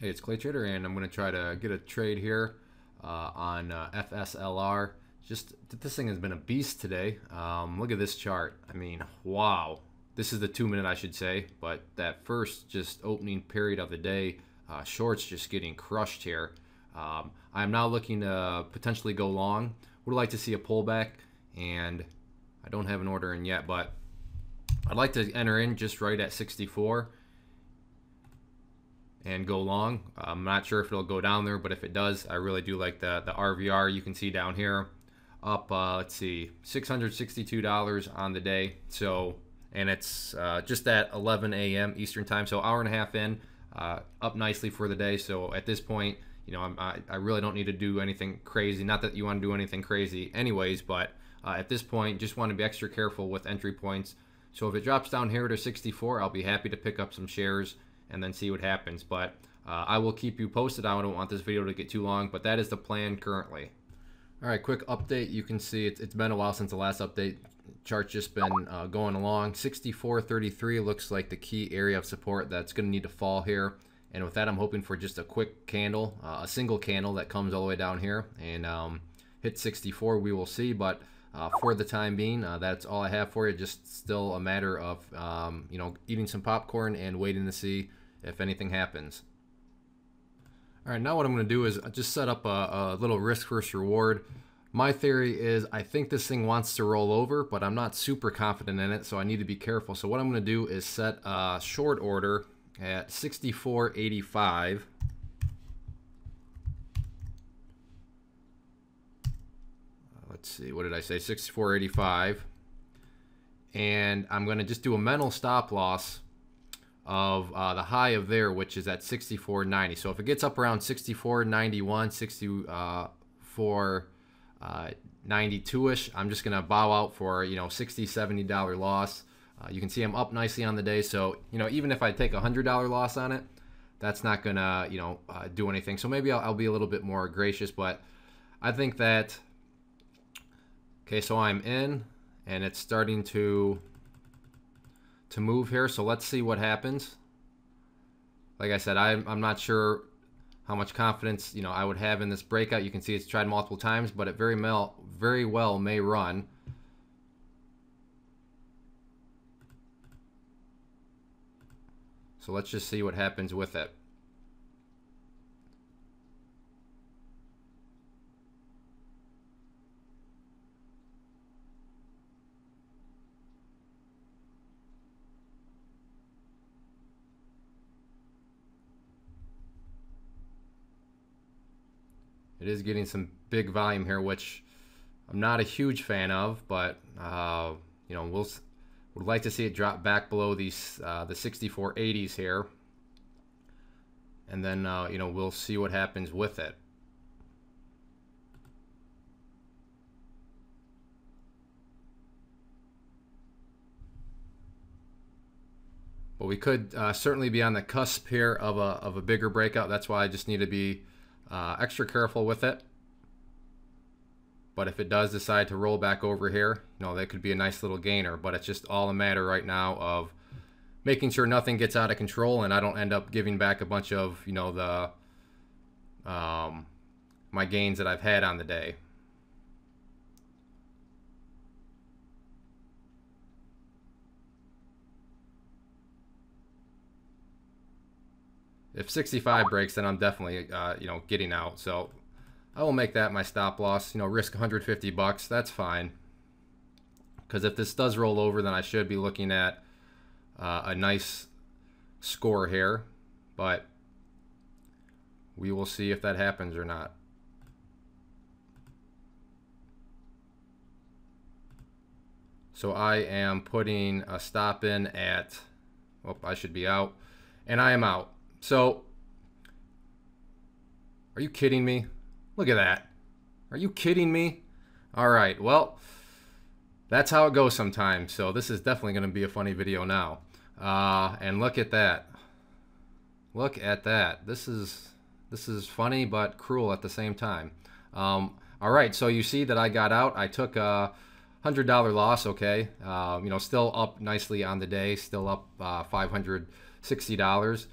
Hey, it's ClayTrader, and I'm going to try to get a trade here on FSLR. Just this thing has been a beast today. Look at this chart. I mean, wow. This is the 2-minute, I should say, but that first just opening period of the day, shorts just getting crushed here. I'm now looking to potentially go long. Would like to see a pullback, and I don't have an order in yet, but I'd like to enter in just right at 64 and go long. I'm not sure if it'll go down there, but if it does, I really do like the RVR. You can see down here up, let's see, $662 on the day. So, and it's just at 11 a.m. Eastern time, so hour and a half in, up nicely for the day. So at this point, you know, I really don't need to do anything crazy. Not that you want to do anything crazy anyways, but at this point, just want to be extra careful with entry points. So if it drops down here to 64, I'll be happy to pick up some shares and then see what happens. But I will keep you posted. I don't want this video to get too long, but that is the plan currently. All right, quick update. You can see it's been a while since the last update. Chart's just been going along. 64.33 looks like the key area of support that's going to need to fall here. And with that, I'm hoping for just a quick candle, a single candle that comes all the way down here and hit 64. We will see, but for the time being, that's all I have for you. Just still a matter of you know, eating some popcorn and waiting to see if anything happens. All right, now what I'm going to do is just set up a little risk versus reward. My theory is I think this thing wants to roll over, but I'm not super confident in it, so I need to be careful. So what I'm going to do is set a short order at 64.85. Let's see, what did I say? 64.85. And I'm going to just do a mental stop loss of the high of there, which is at 64.90. So if it gets up around 64.91, 64.92ish, I'm just going to bow out for, you know, $60-$70 loss. You can see I'm up nicely on the day, so, you know, even if I take a $100 loss on it, that's not going to, you know, do anything. So maybe I'll be a little bit more gracious, but I think that, okay, so I'm in, and it's starting to move here, so let's see what happens. Like I said, I'm not sure how much confidence, you know, I would have in this breakout. You can see it's tried multiple times, but it very well may run. So let's just see what happens with it. It is getting some big volume here, which I'm not a huge fan of, but you know, would like to see it drop back below these the 64.80s here, and then you know, we'll see what happens with it. But we could certainly be on the cusp here of a bigger breakout. That's why I just need to be extra careful with it. But if it does decide to roll back over here, you know, that could be a nice little gainer. But it's just all a matter right now of making sure nothing gets out of control and I don't end up giving back a bunch of, you know, the my gains that I've had on the day. If 65 breaks, then I'm definitely you know, getting out. So I will make that my stop loss. You know, risk 150 bucks. That's fine. Because if this does roll over, then I should be looking at a nice score here. But we will see if that happens or not. So I am putting a stop in at, oh, I should be out. And I am out. So, are you kidding me? Look at that. Are you kidding me? All right, well, that's how it goes sometimes. So this is definitely going to be a funny video now. And look at that. Look at that. This is funny but cruel at the same time. All right, so you see that I got out. I took a $100 loss. Okay, you know, still up nicely on the day. Still up $560.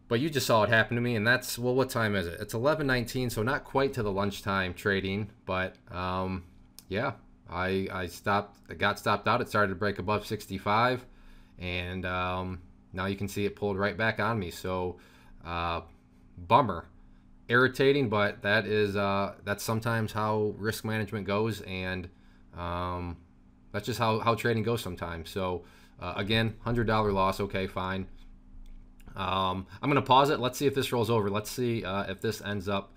But you just saw it happen to me, and that's, well, what time is it? It's 11:19, so not quite to the lunchtime trading, but yeah, I got stopped out. It started to break above 65, and now you can see it pulled right back on me. So bummer, irritating, but that is that's sometimes how risk management goes, and that's just how trading goes sometimes. So again, $100 loss. Okay, fine. I'm gonna pause it. Let's see if this rolls over. Let's see if this ends up.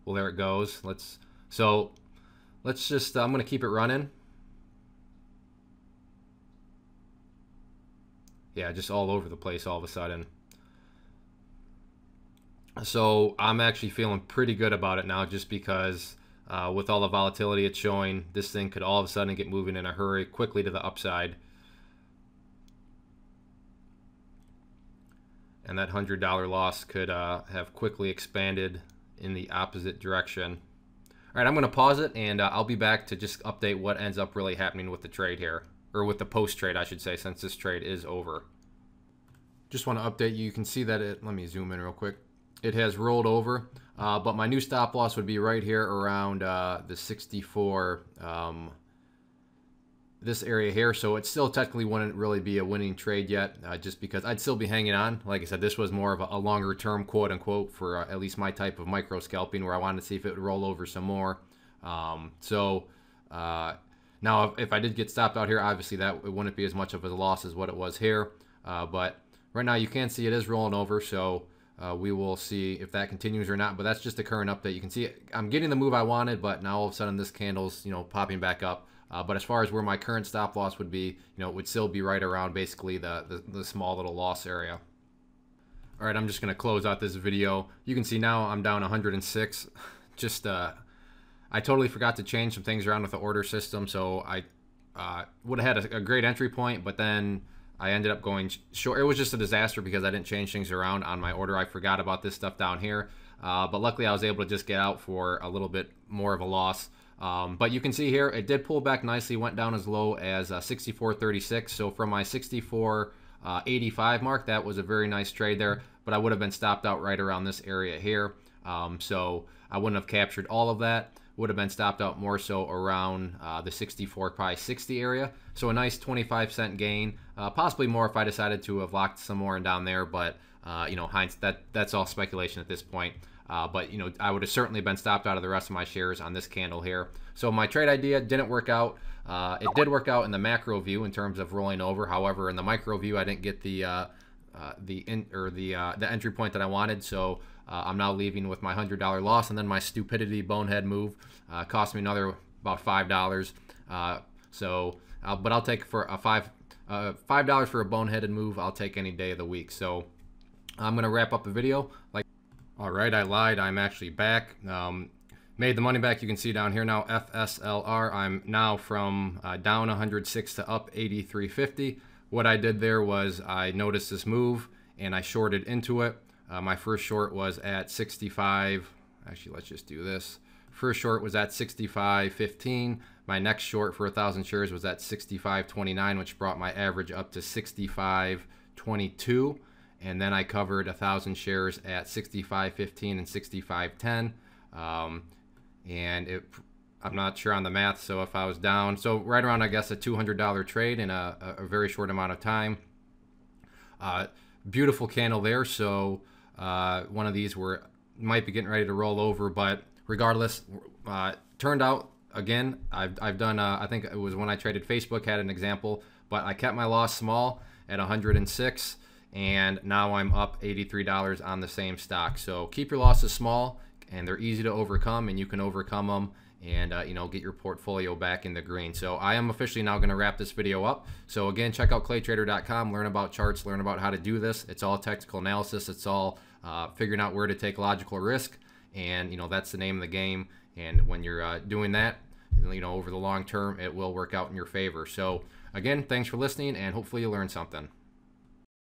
Well, there it goes. Let's just. I'm gonna keep it running. Yeah, just all over the place all of a sudden. So I'm actually feeling pretty good about it now, just because with all the volatility it's showing, this thing could all of a sudden get moving in a hurry quickly to the upside. And that $100 loss could have quickly expanded in the opposite direction. All right, I'm going to pause it, and I'll be back to just update what ends up really happening with the trade here. Or with the post-trade, I should say, since this trade is over. Just want to update you. You can see that it, let me zoom in real quick. It has rolled over, but my new stop loss would be right here around the 64, this area here. So it still technically wouldn't really be a winning trade yet, just because I'd still be hanging on. Like I said, this was more of a longer term, quote unquote, for at least my type of micro scalping, where I wanted to see if it would roll over some more. Now if I did get stopped out here, obviously that it wouldn't be as much of a loss as what it was here, but right now you can see it is rolling over. So we will see if that continues or not, but that's just the current update. You can see I'm getting the move I wanted, but now all of a sudden this candle's, you know, popping back up. But as far as where my current stop loss would be, you know, it would still be right around basically the small little loss area. All right, I'm just going to close out this video. You can see now I'm down 106. Just I totally forgot to change some things around with the order system, so I would have had a great entry point, but then I ended up going short. It was just a disaster because I didn't change things around on my order. I forgot about this stuff down here, but luckily I was able to just get out for a little bit more of a loss. But you can see here, it did pull back nicely, went down as low as 64.36. So from my 64.85 mark, that was a very nice trade there, but I would have been stopped out right around this area here. So I wouldn't have captured all of that. Would have been stopped out more so around the 64.60 area. So a nice 25-cent gain, possibly more if I decided to have locked some more in down there, but you know, that's all speculation at this point. But you know, I would have certainly been stopped out of the rest of my shares on this candle here. So my trade idea didn't work out. It did work out in the macro view in terms of rolling over. However, in the micro view, I didn't get the entry point that I wanted. So I'm now leaving with my $100 loss, and then my stupidity bonehead move cost me another about $5. But I'll take for a $5 for a boneheaded move. I'll take any day of the week. So I'm gonna wrap up the video. All right, I lied. I'm actually back. Made the money back. You can see down here now, FSLR. I'm now from down 106 to up 83.50. What I did there was I noticed this move and I shorted into it. My first short was at 65. Actually, let's just do this. First short was at 65.15. My next short for 1,000 shares was at 65.29, which brought my average up to 65.22. And then I covered 1,000 shares at 65.15 and 65.10. And I'm not sure on the math, so if I was down, so right around, I guess, a $200 trade in a very short amount of time. Beautiful candle there. So one of these might be getting ready to roll over, but regardless, turned out, again, I've done, I think it was when I traded Facebook, had an example, but I kept my loss small at 106. And now I'm up $83 on the same stock. So keep your losses small, and they're easy to overcome, and you can overcome them and you know, get your portfolio back in the green. So I am officially now going to wrap this video up. So again, check out ClayTrader.com, learn about charts, learn about how to do this. It's all technical analysis. It's all figuring out where to take logical risk, and you know, that's the name of the game. And when you're doing that, you know, over the long term, it will work out in your favor. So again, thanks for listening, and hopefully you learned something.